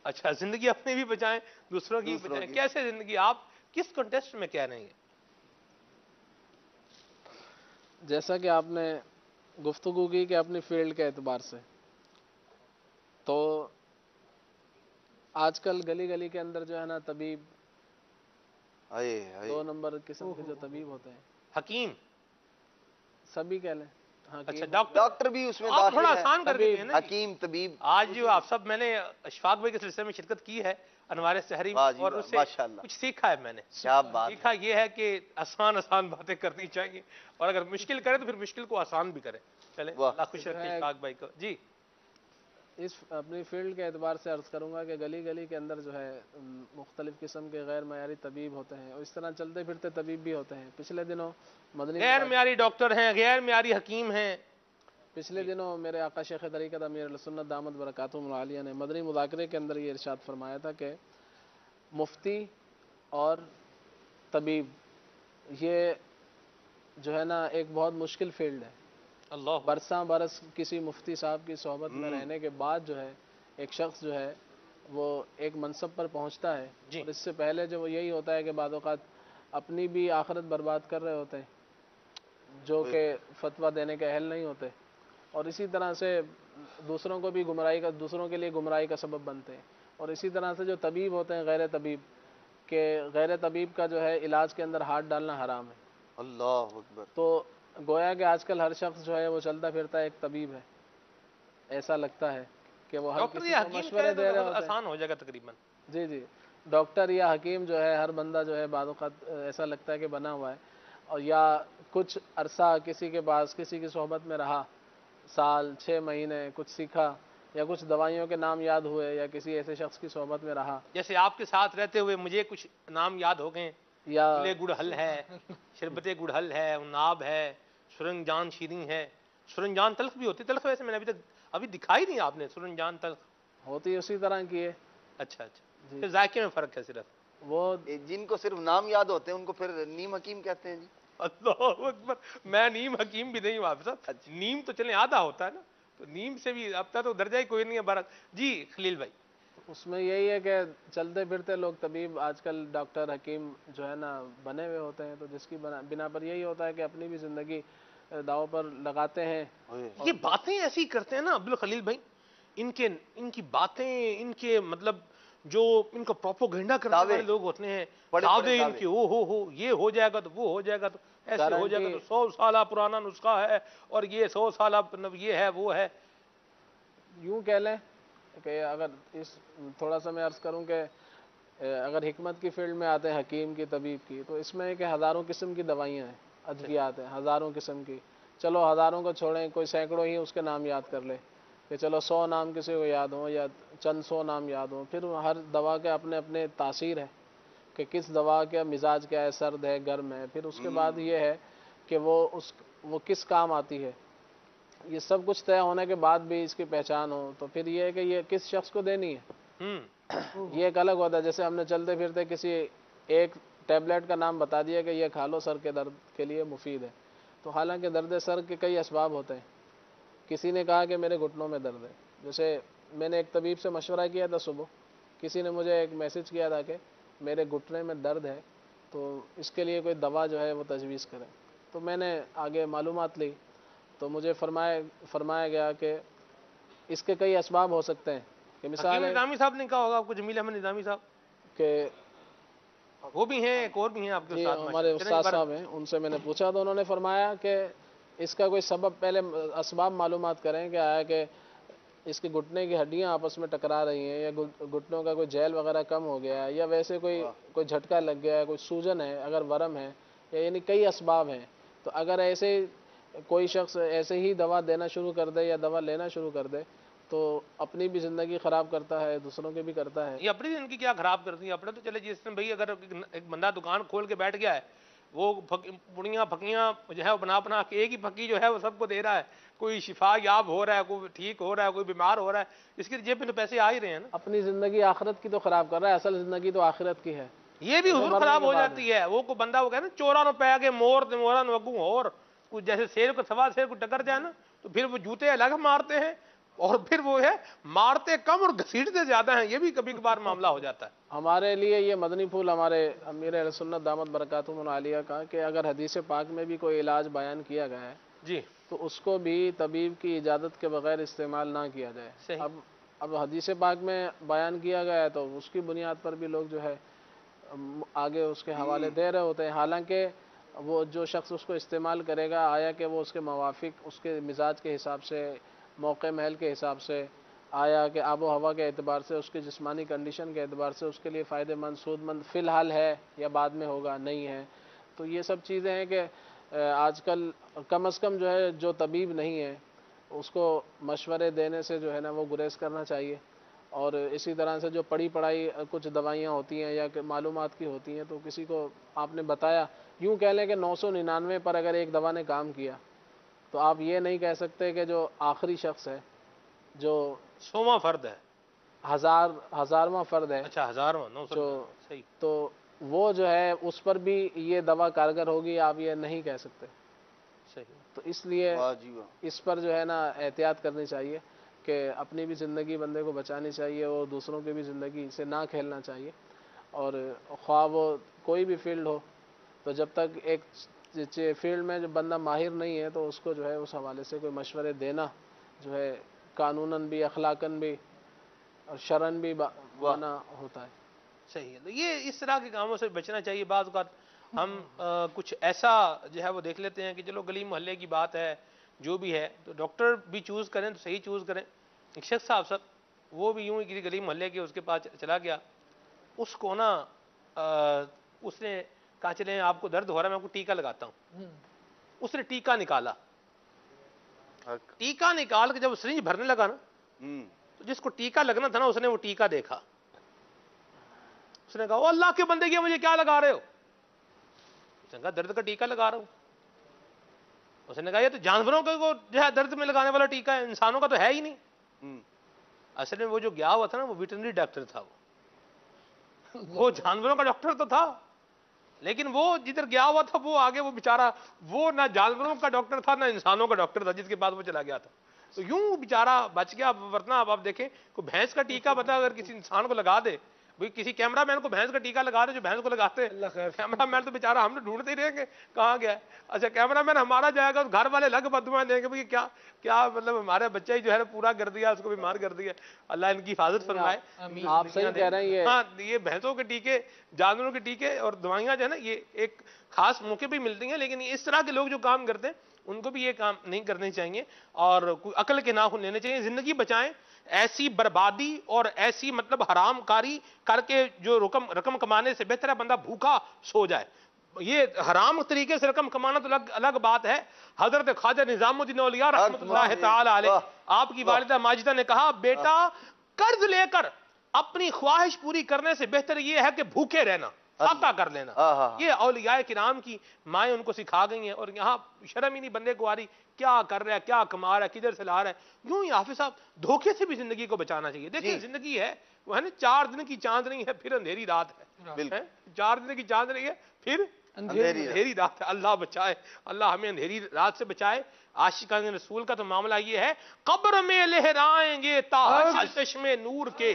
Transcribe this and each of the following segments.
اچھا، زندگی اپنی بھی بچائیں، دوسروں کی بھی بچائیں. کیسے زندگی؟ آپ کس کنٹیکسٹ میں کہہ رہے ہیں؟ جیسا کہ آپ نے گفتگو کی کہ اپنی فیلڈ کے اعتبار سے، تو آج کل گلی گلی کے اندر جو ہے نا طبیب، 2 نمبر قسم کے جو طبیب ہوتے ہیں، حکیم سبھی کہہ لیں. اچھا، ڈاکٹر بھی اس میں آپ داخل تھوڑا ہے، آسان کر کے دیں نا. حکیم، طبیب. آج جو آپ سب، میں نے اشفاق بھائی کے سلسلے میں شرکت کی ہے انوار سحری میں، اور اس سے کچھ سیکھا ہے میں نے. سیکھا یہ ہے کہ آسان آسان باتیں کرنی چاہیے، اور اگر مشکل کرے تو پھر مشکل کو آسان بھی کرے. چلیں، اللہ خوش رکھے اشفاق بھائی کو. جی، اس اپنی فیلڈ کے اعتبار سے عرض کروں گا کہ گلی گلی کے اندر جو ہے مختلف قسم کے غیر معیاری طبیب ہوتے ہیں، اور اس طرح چلتے پھرتے طبیب بھی ہوتے ہیں. پچھلے دنوں غیر معیاری ڈاکٹر ہیں، غیر معیاری حکیم ہیں. پچھلے دنوں میرے آقا شیخ طریقت امیر السنت دامت برکاتہم العالیہ نے مدنی مذاکرے کے اندر یہ ارشاد فرمایا تھا کہ مفتی اور طبیب یہ جو ہے نا ایک بہت مشکل فیلڈ ہے. اللہ، برساں برس کسی مفتی صاحب کی صحبت میں رہنے کے بعد جو ہے ایک شخص جو ہے وہ ایک منصب پر پہنچتا ہے، اور اس سے پہلے جو وہ یہی ہوتا ہے کہ بعض اوقات اپنی بھی آخرت برباد کر رہے ہوتے ہیں، جو کہ فتویٰ دینے کے اہل نہیں ہوتے، اور اسی طرح سے دوسروں کو بھی دوسروں کے لیے گمراہی کا سبب بنتے ہیں. اور اسی طرح سے جو طبیب ہوتے ہیں غیر طبیب، کہ غیر طبیب کا جو ہے علاج کے اندر ہاتھ ڈالنا حرام ہے. اللہ اکبر. تو گویا کہ آج کل ہر شخص جو ہے وہ چلتا پھرتا ایک طبیب ہے، ایسا لگتا ہے کہ وہ ہر ڈاکٹر کسی یا کو حکیم مشورے دے رہے ہوتے ہیں. آسان ہو جائے گا تقریباً. جی جی، ڈاکٹر یا حکیم جو ہے ہر بندہ جو ہے بعض اوقات ایسا لگتا ہے کہ بنا ہوا ہے، اور یا کچھ عرصہ کسی کے پاس کسی کی صحبت میں رہا، سال 6 مہینے کچھ سیکھا، یا کچھ دوائیوں کے نام یاد ہوئے، یا کسی ایسے شخص کی صحبت میں رہا. جیسے آپ کے ساتھ رہتے ہوئے مجھے کچھ نام یاد ہو گئے، یا گلے گڑہل ہے، شربت گڑہل ہے، ناب ہے، سرنجان شیریں ہے. سرنجان تلخ بھی ہوتی. تلخ ویسے میں نے ابھی دکھائی نہیں آپ نے. سرنجان تلخ ہوتی اسی طرح کی ہے. اچھا اچھا، پھر ذائقے میں فرق ہے صرف. وہ جن کو صرف نام یاد ہوتے ہیں ان کو پھر نیم حکیم کہتے ہیں. جی اللہ اکبر. میں نیم حکیم بھی نہیں ہوں آپ صاحب. نیم تو چلیں آدھا ہوتا ہے نا، تو نیم سے بھی اب تک تو درجہ ہی کوئی نہیں ہے بارک. جی خلیل بھائی، اس میں یہی ہے کہ چلتے پھرتے لوگ طبیب آج کل ڈاکٹر حکیم جو ہے نا بنے ہوئے ہوتے ہیں، تو جس کی بنا پر یہی ہوتا ہے کہ اپنی بھی زندگی داؤ پر لگاتے ہیں. یہ باتیں ایسی کرتے ہیں نا عبدالخلیل بھائی، ان کی باتیں، ان کے مطلب جو ان کا پروپوگنڈا کرنے والے لوگ ہوتے ہیں، دعوے ان کے ہو یہ ہو جائے گا تو وہ ہو جائے گا تو ایسے ہو جائے گا، تو 100 سالہ پرانا نسخہ ہے، اور یہ 100 سالہ یہ ہے وہ ہے. یوں کہہ لیں کہ اگر تھوڑا سا میں عرض کروں کہ اگر حکمت کی فیلڈ میں آتے ہیں حکیم کی، طبیب کی، تو اس میں کہ ہزاروں قسم کی دوائیاں ہیں، ادویات ہیں ہزاروں قسم کی. چلو ہزاروں کو چھوڑیں، کوئی سینکڑوں ہی اس کے نام یاد کر لے، کہ چلو 100 نام کسی کو یاد ہوں یا چند 100 نام یاد ہوں. پھر ہر دوا کے اپنے اپنے تاثیر ہے کہ کس دوا کا مزاج کیا ہے، سرد ہے، گرم ہے. پھر اس کے بعد یہ ہے کہ وہ کس کام آتی ہے. یہ سب کچھ طے ہونے کے بعد بھی اس کی پہچان ہو، تو پھر یہ ہے کہ یہ کس شخص کو دینی ہے. یہ ایک الگ ہوتا ہے. جیسے ہم نے چلتے پھرتے کسی ایک ٹیبلٹ کا نام بتا دیا کہ یہ کھا لو سر کے درد کے لیے مفید ہے، تو حالانکہ درد سر کے کئی اسباب ہوتے ہیں. کسی نے کہا کہ میرے گھٹنوں میں درد ہے. جیسے میں نے ایک طبیب سے مشورہ کیا تھا صبح، کسی نے مجھے ایک میسج کیا تھا کہ میرے گھٹنے میں درد ہے، تو اس کے لیے کوئی دوا جو ہے وہ تجویز کریں. تو میں نے آگے معلومات لی، تو مجھے فرمایا گیا کہ اس کے کئی اسباب ہو سکتے ہیں. کہ مثال ہے نظامی صاحب نے کہا ہوگا آپ کو، جمیل احمد نظامی صاحب، کہ وہ بھی ہیں، ایک اور بھی ہیں آپ کے جی استاد، ہمارے استاد صاحب ہیں، ان سے میں نے پوچھا تو انہوں نے فرمایا کہ اس کا کوئی سبب، پہلے اسباب معلومات کریں کہ آیا کہ اس کے گھٹنے کی ہڈیاں آپس میں ٹکرا رہی ہیں، یا گھٹنوں کا کوئی جیل وغیرہ کم ہو گیا ہے، یا ویسے کوئی جھٹکا لگ گیا ہے، کوئی سوجن ہے، اگر ورم ہے، یعنی کئی اسباب ہیں. تو اگر ایسے کوئی شخص ایسے ہی دوا دینا شروع کر دے یا دوا لینا شروع کر دے، تو اپنی بھی زندگی خراب کرتا ہے، دوسروں کی بھی کرتا ہے. یہ اپنی زندگی کیا خراب کرتی ہے؟ اپنے تو چلے جس نے بھائی، اگر ایک بندہ دکان کھول کے بیٹھ گیا ہے، وہ پڑیاں پھکیاں جو ہے وہ بنا کے ایک ہی پھکی جو ہے وہ سب کو دے رہا ہے، کوئی شفا یاب ہو رہا ہے، کوئی ٹھیک ہو رہا ہے، کوئی بیمار ہو رہا ہے، اس کی جیب میں تو پیسے آ ہی رہے ہیں نا. اپنی زندگی آخرت کی تو خراب کر رہا ہے، اصل زندگی تو آخرت کی ہے. یہ بھی حضور خراب ہو جاتی ہے. وہ کو بندہ وہ کہے نا، چورا نو پہ کے مورا نو اگوں، اور کچھ جیسے شیر کو سوا شیر کو ٹکر جائے نا، تو پھر وہ جوتے الگ مارتے ہیں، اور پھر وہ ہے مارتے کم اور گھسیٹتے زیادہ ہیں. یہ بھی کبھی کبھار معاملہ ہو جاتا ہے. ہمارے لیے یہ مدنی پھول ہمارے امیر اہل سنت دامت برکاتہم العالیہ کا کہ اگر حدیث پاک میں بھی کوئی علاج بیان کیا گیا ہے جی تو اس کو بھی طبیب کی اجازت کے بغیر استعمال نہ کیا جائے. صحیح. اب حدیث پاک میں بیان کیا گیا ہے تو اس کی بنیاد پر بھی لوگ جو ہے آگے اس کے حوالے دے رہے ہوتے ہیں. حالانکہ وہ جو شخص اس کو استعمال کرے گا آیا کہ وہ اس کے موافق اس کے مزاج کے حساب سے موقع محل کے حساب سے آیا کہ آب و ہوا کے اعتبار سے اس کی جسمانی کنڈیشن کے اعتبار سے اس کے لیے فائدہ مند سود مند فی الحال ہے یا بعد میں ہوگا نہیں ہے. تو یہ سب چیزیں ہیں کہ آج کل کم از کم جو ہے جو طبیب نہیں ہے اس کو مشورے دینے سے جو ہے نا وہ گریز کرنا چاہیے. اور اسی طرح سے جو پڑھی پڑھائی کچھ دوائیاں ہوتی ہیں یا کہ معلومات کی ہوتی ہیں تو کسی کو آپ نے بتایا یوں کہہ لیں کہ 999 پر اگر ایک دوا نے کام کیا تو آپ یہ نہیں کہہ سکتے کہ جو آخری شخص ہے جو 100واں فرد ہے. ہزارواں فرد ہے اچھا 1000واں 900 جو صحیح. تو وہ جو ہے اس پر بھی یہ دوا کارگر ہوگی آپ یہ نہیں کہہ سکتے. صحیح. تو اس لیے واہ جی واہ. اس پر جو ہے نا احتیاط کرنی چاہیے کہ اپنی بھی زندگی بندے کو بچانی چاہیے اور دوسروں کی بھی زندگی سے نہ کھیلنا چاہیے. اور خواہ وہ کوئی بھی فیلڈ ہو تو جب تک ایک فیلڈ میں جو بندہ ماہر نہیں ہے تو اس کو جو ہے اس حوالے سے کوئی مشورے دینا جو ہے قانوناً بھی اخلاقاً بھی اور شرعاً بھی منع ہوتا ہے. صحیح ہے. تو یہ اس طرح کے کاموں سے بچنا چاہیے. بعض اوقات ہم کچھ ایسا جو ہے وہ دیکھ لیتے ہیں کہ چلو گلی محلے کی بات ہے جو بھی ہے تو ڈاکٹر بھی چوز کریں تو صحیح چوز کریں. ایک شخص صاحب سر وہ بھی یوں ہی کسی گلی محلے کے اس کے پاس چلا گیا. اس کو نا اس نے کہا چلیں آپ کو درد ہو رہا ہے میں آپ کو ٹیکا لگاتا ہوں. اس نے ٹیکا نکالا. ٹیکا نکال کے جب سرنج بھرنے لگا نا تو جس کو ٹیکا لگنا تھا نا اس نے وہ ٹیکا دیکھا. اس نے کہا او اللہ کے بندے کیا مجھے کیا لگا رہے ہو؟ اس نے کہا درد کا ٹیکا لگا رہا ہوں. اس نے کہا یہ تو جانوروں کو جو ہے درد میں لگانے والا ٹیکا ہے انسانوں کا تو ہے ہی نہیں. اصل میں وہ جو گیا ہوا تھا نا وہ ویٹرنری ڈاکٹر تھا. وہ جانوروں کا ڈاکٹر تو تھا لیکن وہ جدھر گیا ہوا تھا وہ آگے وہ بیچارہ وہ نہ جانوروں کا ڈاکٹر تھا نہ انسانوں کا ڈاکٹر تھا جس کے بعد وہ چلا گیا تھا. تو یوں بیچارہ بچ گیا. ورنہ اب آپ دیکھیں کوئی بھینس کا ٹیکا بتا اگر کسی انسان کو لگا دے بھئی کسی کیمرہ مین کو بھینس کا ٹیکا لگا دے جو بھینس کو لگاتے کیمرہ مین تو بیچارہ ہم نے ڈھونڈتے ہی رہیں گے کہاں گیا ہے. اچھا کیمرہ مین ہمارا جائے گا تو گھر والے لگ بدوائیں دیں گے بھئی کیا مطلب ہمارا بچہ ہی جو ہے پورا کر دیا اس کو بیمار کر دیا. اللہ ان کی حفاظت فرمائے. آپ صحیح کہہ رہے ہیں. ہاں یہ بھینسوں کے ٹیکے جانوروں کے ٹیکے اور دوائیاں جو ہے نا یہ ایک خاص موقع پہ ملتی ہیں لیکن اس طرح کے لوگ جو کام کرتے ہیں ان کو بھی یہ کام نہیں کرنے چاہیے اور کوئی عقل کے ناخن لینے چاہیے. زندگی بچائیں. ایسی بربادی اور ایسی مطلب حرام کاری کر کے جو رقم کمانے سے بہتر ہے بندہ بھوکا سو جائے. یہ حرام طریقے سے رقم کمانا تو الگ بات ہے. حضرت خواجہ نظام الدین اولیاء رحمۃ اللہ تعالی علیہ آپ کی والدہ ماجدہ نے کہا بیٹا قرض لے کر اپنی خواہش پوری کرنے سے بہتر یہ ہے کہ بھوکے رہنا فاقہ کر لینا. یہ اولیاء کرام کی مائیں ان کو سکھا گئی ہیں اور یہاں شرم ہی نہیں بندے کو آ رہی کیا کر رہا ہے کیا کما رہا ہے کدھر سے لا رہا ہے. یوں ہی حافظ صاحب دھوکے سے بھی زندگی کو بچانا چاہیے. دیکھیں زندگی ہے وہ ہے نا 4 دن کی چاندنی ہے پھر اندھیری رات ہے. 4 دن کی چاندنی ہے پھر اندھیری رات ہے. اللہ بچائے. اللہ ہمیں اندھیری رات سے بچائے. عاشقان رسول کا تو معاملہ یہ ہے قبر میں لہرائیں گے تاج چشم نور کے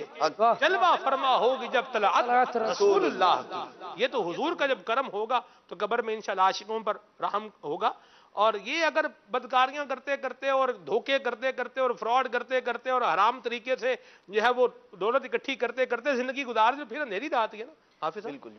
جلوہ فرما ہوگی جب طلعت رسول اللہ کی. یہ تو حضور کا جب کرم ہوگا تو قبر میں انشاءاللہ عاشقوں پر رحم ہوگا. اور یہ اگر بدکاریاں کرتے کرتے اور دھوکے کرتے کرتے اور فراڈ کرتے کرتے اور حرام طریقے سے جو ہے وہ دولت اکٹھی کرتے کرتے زندگی گزار جو پھر اندھیری رات ہے نا حافظ. بالکل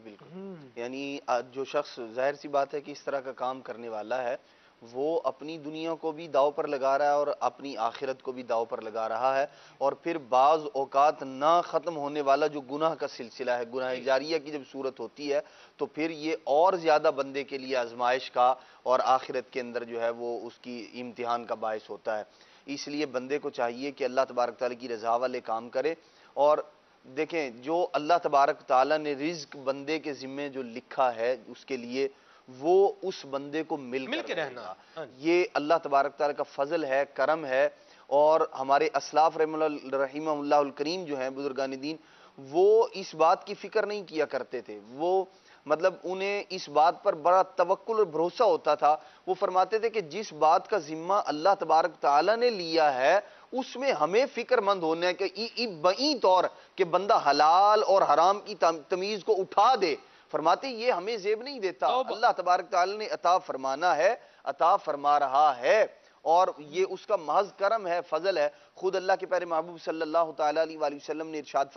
یعنی جو شخص ظاہر سی بات ہے کہ اس طرح کا کام کرنے والا ہے وہ اپنی دنیا کو بھی داؤ پر لگا رہا ہے اور اپنی آخرت کو بھی داؤ پر لگا رہا ہے. اور پھر بعض اوقات نہ ختم ہونے والا جو گناہ کا سلسلہ ہے گناہ جاریہ کی جب صورت ہوتی ہے تو پھر یہ اور زیادہ بندے کے لیے آزمائش کا اور آخرت کے اندر جو ہے وہ اس کی امتحان کا باعث ہوتا ہے. اس لیے بندے کو چاہیے کہ اللہ تبارک تعالیٰ کی رضا والے کام کرے. اور دیکھیں جو اللہ تبارک تعالیٰ نے رزق بندے کے ذمے جو لکھا ہے اس کے لیے وہ اس بندے کو مل کے رہنا. یہ اللہ تبارک تعالیٰ کا فضل ہے کرم ہے. اور ہمارے اسلاف رحمہ اللہ الکریم جو ہیں بزرگان دین وہ اس بات کی فکر نہیں کیا کرتے تھے. وہ مطلب انہیں اس بات پر بڑا توکل اور بھروسہ ہوتا تھا. وہ فرماتے تھے کہ جس بات کا ذمہ اللہ تبارک تعالیٰ نے لیا ہے اس میں ہمیں فکر مند ہونا ہے کہ بئی طور کہ بندہ حلال اور حرام کی تمیز کو اٹھا دے. فرماتے یہ ہمیں زیب نہیں دیتا, اللہ تبارک تعالیٰ نے عطا فرمانا ہے, عطا فرما رہا ہے, اور یہ اس کا محض کرم ہے, فضل ہے. خود اللہ کے پیارے محبوب صلی اللہ تعالیٰ علیہ وآلہ وسلم نے ارشاد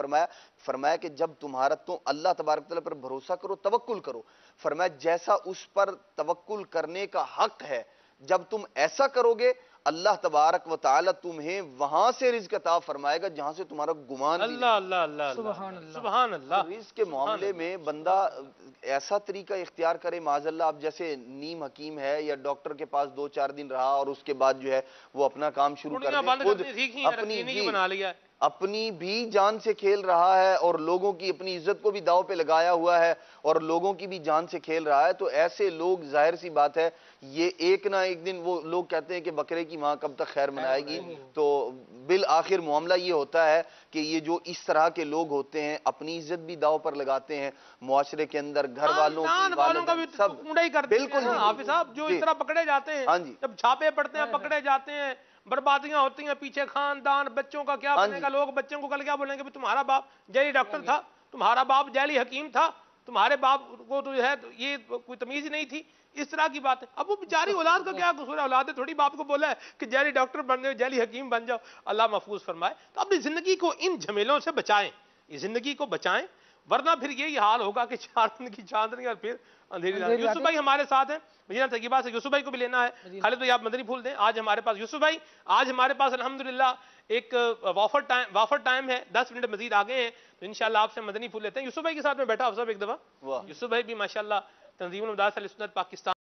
فرمایا کہ جب تمہارا تو اللہ تبارک تعالیٰ پر بھروسہ کرو, توکل کرو. فرمایا جیسا اس پر توکل کرنے کا حق ہے, جب تم ایسا کرو گے اللہ تبارک و تعالیٰ تمہیں وہاں سے رزق عطا فرمائے گا جہاں سے تمہارا گمان بھی اللہ اللہ اللہ سبحان اللہ سبحان اللہ. رزق کے معاملے میں بندہ ایسا طریقہ اختیار کرے, معاذ اللہ اب جیسے نیم حکیم ہے یا ڈاکٹر کے پاس 2-4 دن رہا اور اس کے بعد جو ہے وہ اپنا کام شروع کر دے, خود اپنی بھی جان سے کھیل رہا ہے اور لوگوں کی اپنی عزت کو بھی داؤ پہ لگایا ہوا ہے اور لوگوں کی بھی جان سے کھیل رہا ہے. تو ایسے لوگ ظاہر سی بات ہے یہ ایک نہ ایک دن, وہ لوگ کہتے ہیں کہ بکرے کی ماں کب تک خیر منائے گی, تو بالآخر معاملہ یہ ہوتا ہے کہ یہ جو اس طرح کے لوگ ہوتے ہیں اپنی عزت بھی داؤ پر لگاتے ہیں, معاشرے کے اندر گھر والوں کی سب بالکل. حافظ صاحب جو اس طرح پکڑے جاتے ہیں, جب چھاپے پڑتے ہیں پکڑے جاتے ہیں, بربادیاں ہوتی ہیں پیچھے, خاندان بچوں کا کیا بنے گا, لوگ بچوں کو کل کیا بولیں گے تمہارا باپ جیلی ڈاکٹر تھا, تمہارا باپ جیلی حکیم تھا, تمہارے باپ کو تو ہے یہ کوئی تمیز ہی نہیں تھی, اس طرح کی بات ہے. اب وہ بیچاری اولاد کا کیا قصور ہے, اولاد نے تھوڑی باپ کو بولا ہے کہ جیلی ڈاکٹر بن جاؤ, جیلی حکیم بن جاؤ, اللہ محفوظ فرمائے. تو اپنی زندگی کو ان جھمیلوں سے بچائیں, یہ زندگی کو بچائیں, ورنہ پھر یہی حال ہوگا کہ 4 دن کی چاندنی اور پھر اندھیری رات. یوسف بھائی ہمارے ساتھ ہیں مدینہ طیبہ سے, یوسف بھائی کو بھی لینا ہے. خالد بھائی آپ مدنی پھول دیں. آج ہمارے پاس یوسف بھائی, آج ہمارے پاس الحمدللہ ایک وافر ٹائم ہے, 10 منٹ مزید آگے ہیں, تو انشاءاللہ آپ سے مدنی پھول لیتے ہیں. یوسف بھائی کے ساتھ میں بیٹھا افضل ایک دفعہ. یوسف بھائی بھی ماشاءاللہ تنظیم المدارس اہل سنت پاکستان